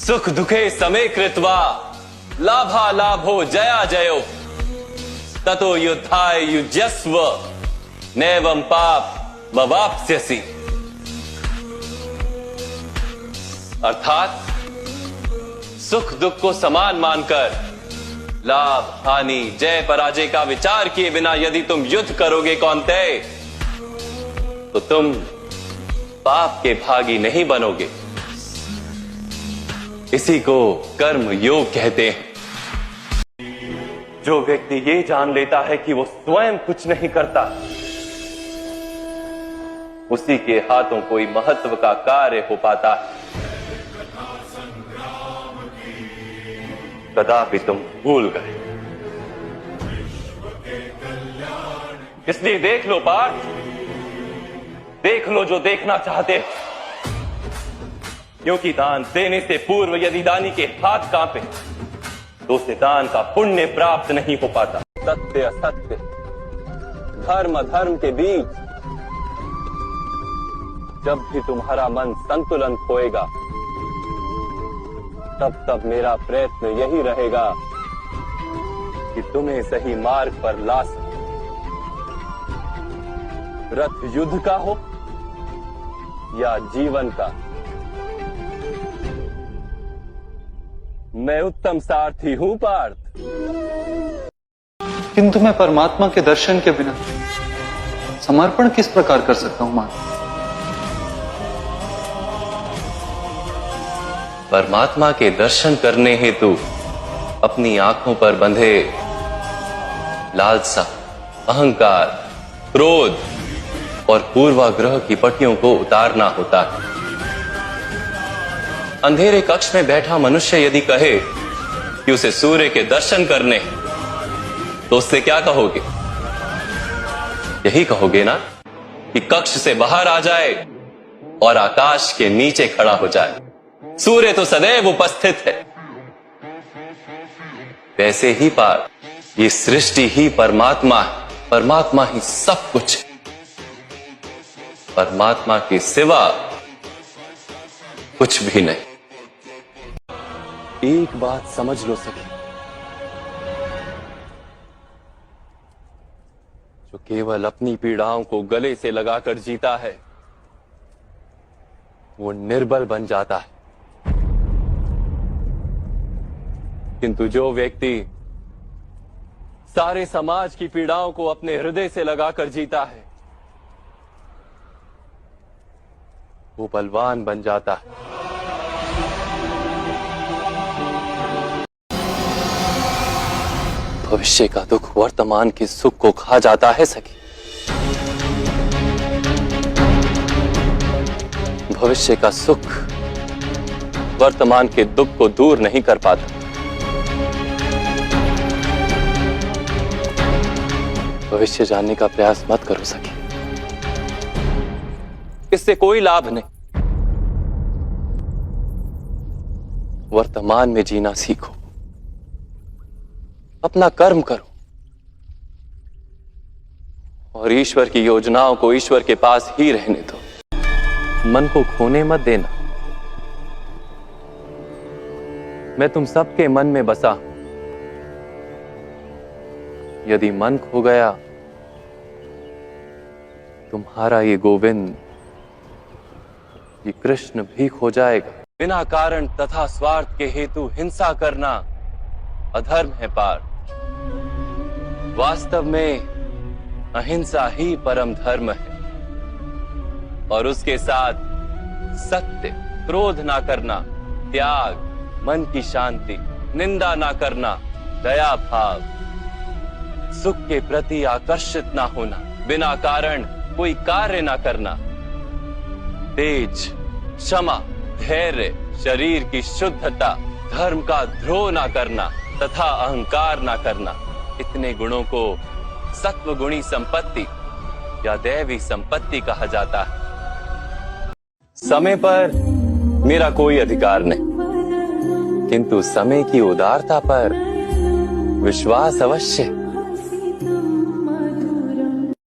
सुख दुखे समे कृत्वा लाभा लाभो जया जयो ततो युद्धाय युज्यस्व नैवं पाप ववाप्स्यसि। अर्थात सुख दुख को समान मानकर लाभ हानि जय पराजय का विचार किए बिना यदि तुम युद्ध करोगे कौन्तेय, तो तुम पाप के भागी नहीं बनोगे। इसी को कर्म योग कहते हैं। जो व्यक्ति ये जान लेता है कि वो स्वयं कुछ नहीं करता, उसी के हाथों कोई महत्व का कार्य हो पाता है। कदापि तुम भूल गए। इसलिए देख लो पार्थ, देख लो जो देखना चाहते हो, क्योंकि दान देने से पूर्व यदि दानी के हाथ कांपे तो उसे दान का पुण्य प्राप्त नहीं हो पाता। सत्य असत्य, धर्म अधर्म के बीच जब भी तुम्हारा मन संतुलन खोएगा, तब तब मेरा प्रयत्न यही रहेगा कि तुम्हें सही मार्ग पर ला सकूं। रथ युद्ध का हो या जीवन का, मैं उत्तम सारथी हूं पार्थ। किंतु मैं परमात्मा के दर्शन के बिना समर्पण किस प्रकार कर सकता हूं मां? परमात्मा के दर्शन करने हेतु अपनी आंखों पर बंधे लालसा, अहंकार, क्रोध और पूर्वाग्रह की पट्टियों को उतारना होता है। अंधेरे कक्ष में बैठा मनुष्य यदि कहे कि उसे सूर्य के दर्शन करने, तो उससे क्या कहोगे? यही कहोगे ना कि कक्ष से बाहर आ जाए और आकाश के नीचे खड़ा हो जाए। सूर्य तो सदैव उपस्थित है। वैसे ही पार ये सृष्टि ही परमात्मा है, परमात्मा ही सब कुछ है। परमात्मा के सिवा कुछ भी नहीं। एक बात समझ लो सखी, जो केवल अपनी पीड़ाओं को गले से लगाकर जीता है, वो निर्बल बन जाता है। किंतु जो व्यक्ति सारे समाज की पीड़ाओं को अपने हृदय से लगाकर जीता है, वो बलवान बन जाता है। भविष्य का दुख वर्तमान के सुख को खा जाता है सखी। भविष्य का सुख वर्तमान के दुख को दूर नहीं कर पाता। भविष्य जानने का प्रयास मत करो सखी, इससे कोई लाभ नहीं। वर्तमान में जीना सीखो, अपना कर्म करो और ईश्वर की योजनाओं को ईश्वर के पास ही रहने दो। मन को खोने मत देना। मैं तुम सबके मन में बसा हूं। यदि मन खो गया, तुम्हारा ये गोविंद, ये कृष्ण भी खो जाएगा। बिना कारण तथा स्वार्थ के हेतु हिंसा करना अधर्म है पार्थ। वास्तव में अहिंसा ही परम धर्म है और उसके साथ सत्य, क्रोध ना करना, त्याग, मन की शांति, निंदा ना करना, दया भाव, सुख के प्रति आकर्षित ना होना, बिना कारण कोई कार्य ना करना, तेज, क्षमा, धैर्य, शरीर की शुद्धता, धर्म का द्रोह ना करना तथा अहंकार ना करना, इतने गुणों को सत्व गुणी संपत्ति या दैवी संपत्ति कहा जाता है। समय पर मेरा कोई अधिकार नहीं, किंतु समय की उदारता पर विश्वास अवश्य।